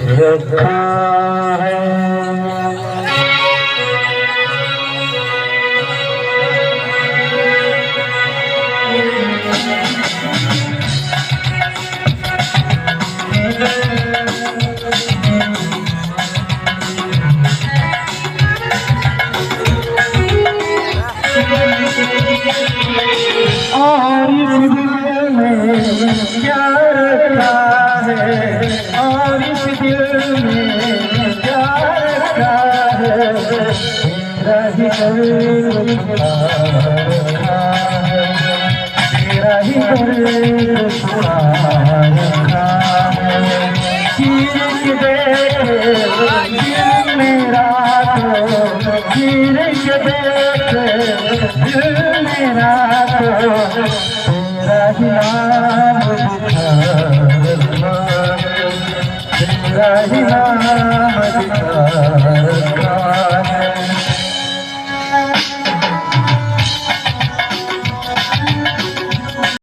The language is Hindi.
रखा है। और इस दिल में क्या रखा है, और इस दिल में क्या रखा है, तेरा ही दर्द छुपा रखा है, तेरा ही दर्द छुपा रखा है। चीर के देख दिल मेरा तो, चीर के देख दिल मेरा तो, तेरा ही नाम लिखा रखा है, तेरा ही नाम